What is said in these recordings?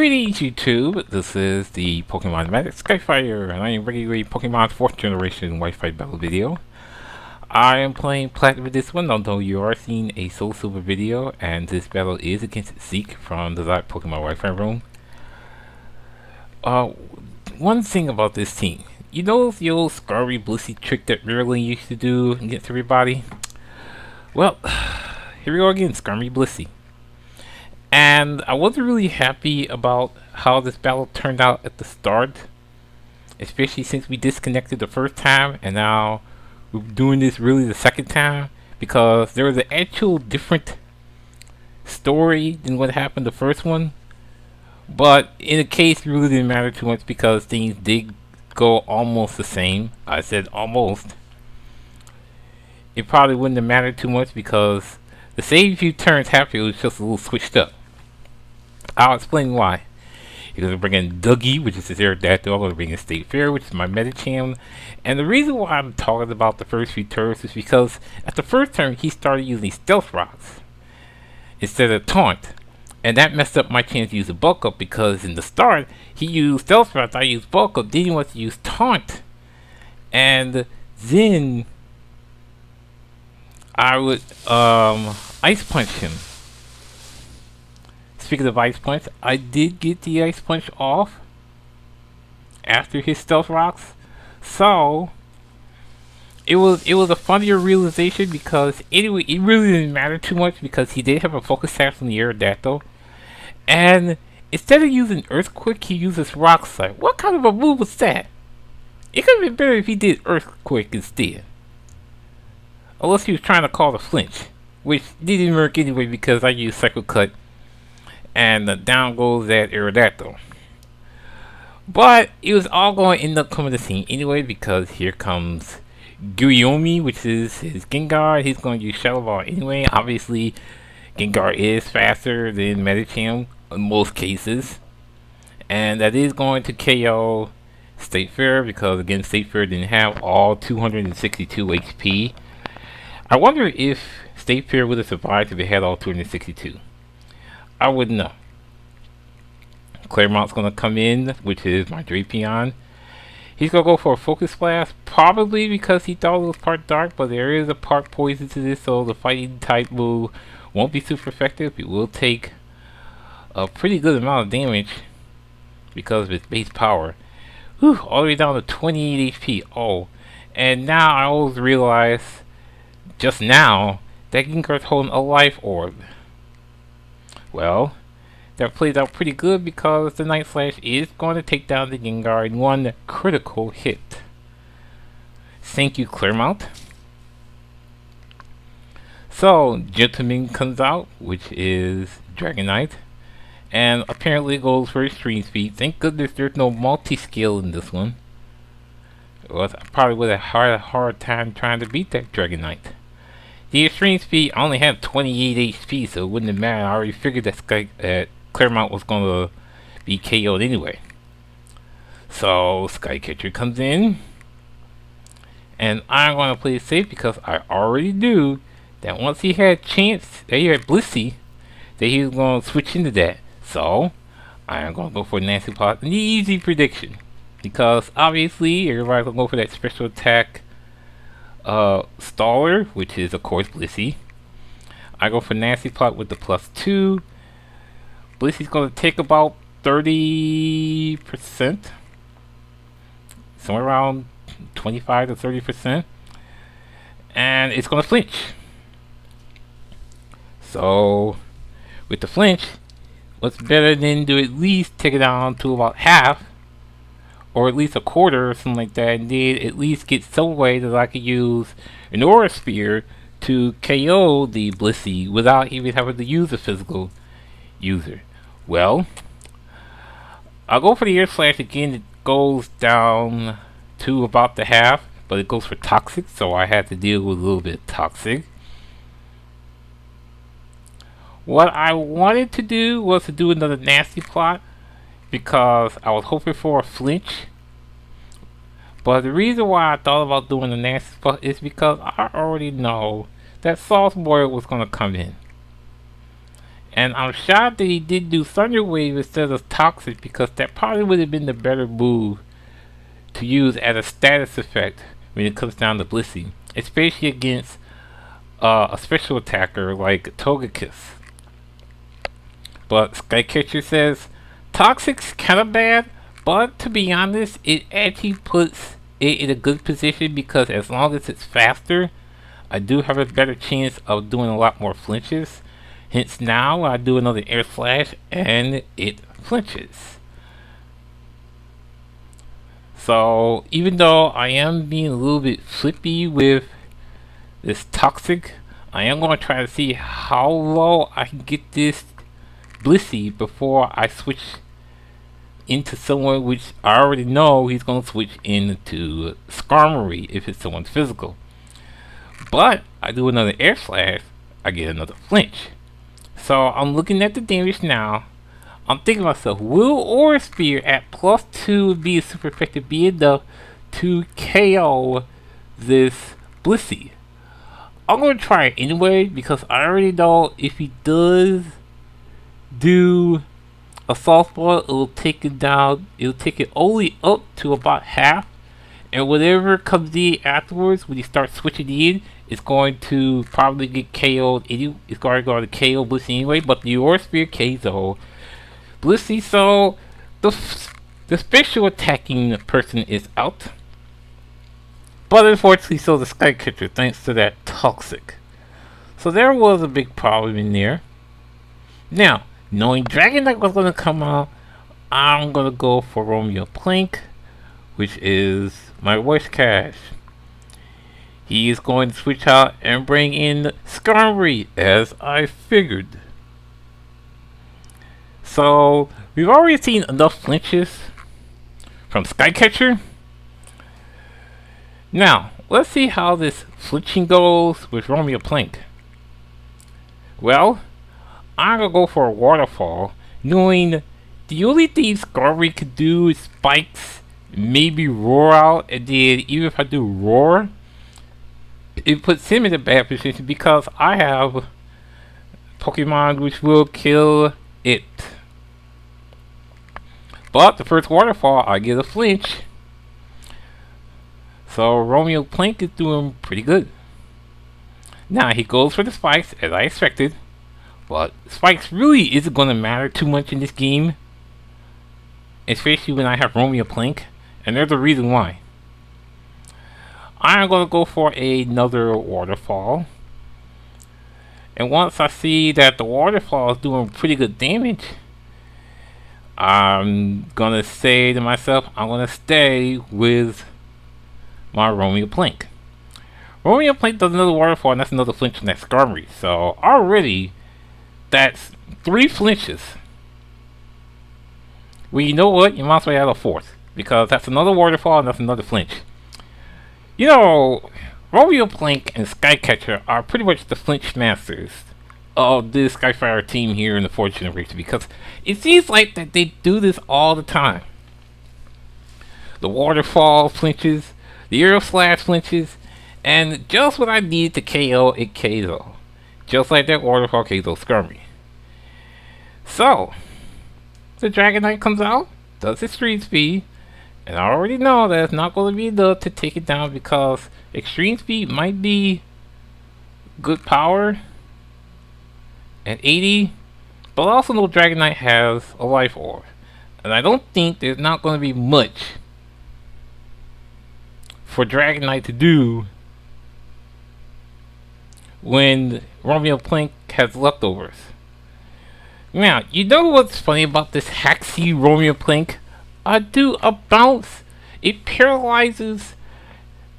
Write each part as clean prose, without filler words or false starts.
Greetings YouTube, this is the Pokemon Magic Skyfire, and I am bringing you a Pokemon 4th generation Wi-Fi battle video. I am playing Platinum with this one, although you are seeing a Soul Silver video, and this battle is against Zeke from the Pokemon Wi-Fi room. One thing about this team, you know the old Skarmory Blissey trick that Merlin used to do against everybody? Well, here we go again, Skarmory Blissey. And I wasn't really happy about how this battle turned out at the start, especially since we disconnected the first time and now we're doing this really the second time, because there was an actual different story than what happened the first one. But in the case, it really didn't matter too much because things did go almost the same. I said almost. It probably wouldn't have mattered too much because the save few turns after it was just a little switched up. I'll explain why. You're going to bring in Dougie, which is his Aerodactyl. I'm going to bring in Skyfire, which is my Medicham. And the reason why I'm talking about the first few turns is because at the first turn he started using Stealth Rocks instead of Taunt. And that messed up my chance to use a Bulk Up because in the start he used Stealth Rocks, I used Bulk Up, then he wants to use Taunt. And then I would Ice Punch him. Speaking of Ice Punch, I did get the Ice Punch off after his Stealth Rocks, so it was a funnier realization because anyway, it really didn't matter too much because he did have a Focus Sash on the Aerodactyl, and instead of using Earthquake, he uses Rock Slide. What kind of a move was that? It could have been better if he did Earthquake instead, unless he was trying to call the flinch, which didn't work anyway because I used Cycle Cut. And down goes that Aerodactyl. But it was all going to end up coming to scene anyway because here comes Guillaume, which is his Gengar. He's going to use Shadow Ball anyway. Obviously, Gengar is faster than Medicham in most cases. And that is going to KO Skyfire because again, Skyfire didn't have all 262 HP. I wonder if Skyfire would have survived if it had all 262. I wouldn't know. Claremont's gonna come in, which is my Drapion. He's gonna go for a Focus Blast, probably because he thought it was part Dark, but there is a part Poison to this, so the fighting type move won't be super effective. It will take a pretty good amount of damage because of its base power. Whew, all the way down to 28 HP. Oh, and now I always realize, just now, that Gengar's holding a Life Orb. Well, that plays out pretty good because the Night Slash is going to take down the Gengar in one critical hit. Thank you, Claremont. So, Gentleman comes out, which is Dragonite, and apparently goes for Extreme Speed. Thank goodness there's no multi-skill in this one. Or I probably would have had a hard time trying to beat that Dragonite. The Extreme Speed only had 28 HP, so it wouldn't have mattered. I already figured that Claremont was going to be KO'd anyway. So, Skycatcher comes in. And I'm going to play it safe because I already knew that once he had chance, that he had Blissey, that he was going to switch into that. So, I'm going to go for Nasty Plot. An easy prediction. Because, obviously, everybody's going to go for that special attack Staller, which is of course Blissey. I go for Nasty Plot with the +2. Blissey's going to take about 30%, somewhere around 25 to 30%, and it's going to flinch. So with the flinch, what's better than to at least take it down to about half, or at least a quarter or something like that, and then at least get some way that I could use an Aura Sphere to KO the Blissey without even having to use a physical user. Well, I'll go for the Air Slash again. It goes down to about the half, but it goes for Toxic, so I had to deal with a little bit of Toxic. What I wanted to do was to do another Nasty Plot, because I was hoping for a flinch. But the reason why I thought about doing the Nasty Plot is because I already know that Skarmory was going to come in. And I'm shocked that he did do Thunder Wave instead of Toxic, because that probably would have been the better move to use as a status effect when it comes down to Blissey, especially against a special attacker like Togekiss. But Skycatcher says Toxic's kinda bad, but to be honest, it actually puts it in a good position, because as long as it's faster, I do have a better chance of doing a lot more flinches. Hence now I do another air slash and it flinches. So even though I am being a little bit flippy with this Toxic, I am going to try to see how low I can get this Blissey before I switch into someone which I already know he's going to switch into Skarmory if it's someone's physical. But I do another air slash, I get another flinch. So I'm looking at the damage now. I'm thinking to myself, will Aura Spear at +2 be super effective, be enough to KO this Blissey? I'm going to try it anyway, because I already know if he does do a softball, it'll take it down. It'll take it only up to about half, and whatever comes in afterwards, when you start switching in, it's going to probably get KO'd. It's going to go to KO Blissey anyway. But the Aura Spear KO Blissey, so the special attacking person is out. But unfortunately, so the Skycatcher, thanks to that Toxic. So there was a big problem in there. Now, knowing Dragonite was going to come out, I'm going to go for Romeo Plank, which is my voice cache. He is going to switch out and bring in Skarmory, as I figured. So, we've already seen enough flinches from Skycatcher. Now, let's see how this flinching goes with Romeo Plank. Well, I'm gonna go for a waterfall, knowing the only thing Skarmory could do is spikes, maybe roar out, and then even if I do roar, it puts him in a bad position because I have Pokemon which will kill it. But the first waterfall, I get a flinch. So Romeo Plank is doing pretty good. Now he goes for the spikes as I expected. But spikes really isn't going to matter too much in this game, especially when I have Romeo Plank, and there's a reason why. I'm going to go for another waterfall, and once I see that the waterfall is doing pretty good damage, I'm going to say to myself, I'm going to stay with my Romeo Plank. Romeo Plank does another waterfall, and that's another flinch from that Skarmory. So already, that's 3 flinches. Well, you know what? You might as well add a 4th, because that's another waterfall and that's another flinch. You know, Romeo Plank and Skycatcher are pretty much the flinch masters of this Skyfire team here in the 4th generation, because it seems like that they do this all the time. The waterfall flinches, the air slash flinches, and just what I needed to KO, it KO. Just like that waterfall KO Skarmory. So, the Dragonite comes out, does its street speed, and I already know that it's not going to be enough to take it down, because extreme speed might be good power at 80, but also know Dragonite has a life orb, and I don't think there's not going to be much for Dragonite to do when Romeo Plank has leftovers. Now, you know what's funny about this Haxie Romeo Plank? I do a bounce. It paralyzes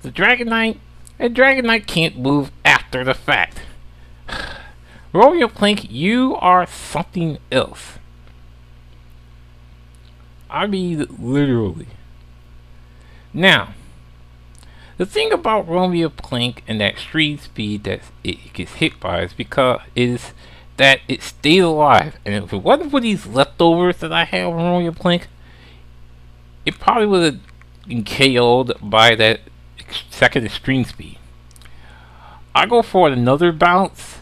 the Dragonite, and Dragonite can't move after the fact. Romeo Plank, you are something else. I mean, literally. Now, the thing about Romeo Plank and that street speed that it gets hit by is that it stays alive. And if it wasn't for these leftovers that I have on Romeo Plank, it probably would have been KO'd by that second extreme speed. I go for another bounce,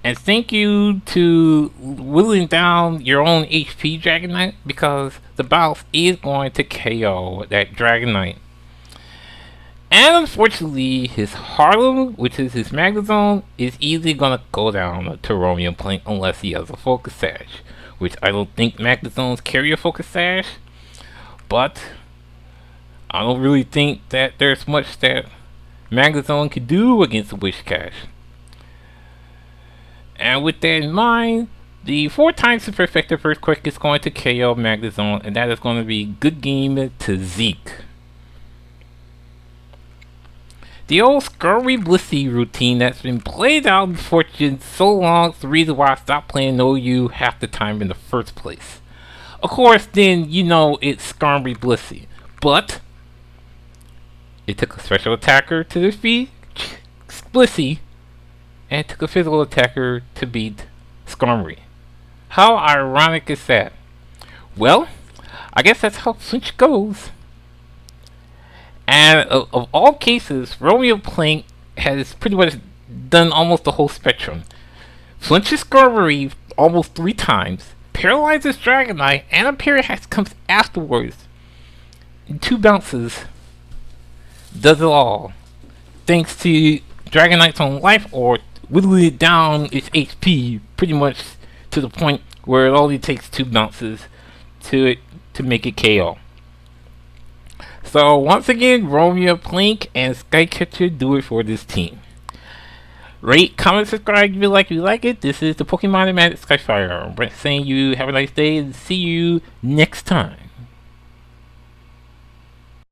And thank you to whittling down your own HP Dragonite, because the boss is going to KO that Dragonite. And unfortunately, his Harlem, which is his Magnezone, is easily gonna go down to Romeo Plank unless he has a Focus Sash. Which I don't think Magnezones carry a Focus Sash. But I don't really think that there's much that Magnezone can do against Whiscash. And with that in mind, the 4x Super Effective Earthquake is going to KO Magnezone, and that is going to be good game to Zeke. The old Skarmory Blissey routine that's been played out in Fortune so long is the reason why I stopped playing OU half the time in the first place. Of course, then you know it's Skarmory Blissey, but it took a special attacker to defeat Blissey, and it took a physical attacker to beat Skarmory. How ironic is that? Well, I guess that's how Flinch goes. And of all cases, Romeo Plank has pretty much done almost the whole spectrum. Flinches Skarmory almost 3 times, paralyzes Dragonite, and a Parahax comes afterwards. In 2 bounces, does it all. Thanks to Dragonite's own life orb whittling it down its HP pretty much to the point where it only takes 2 bounces to make it KO. So once again, Romeo Plank and Skycatcher do it for this team. Rate, comment, subscribe, give it a like if you like it. This is the Pokemon Automatic Skyfire. I'm Brent saying you have a nice day and see you next time.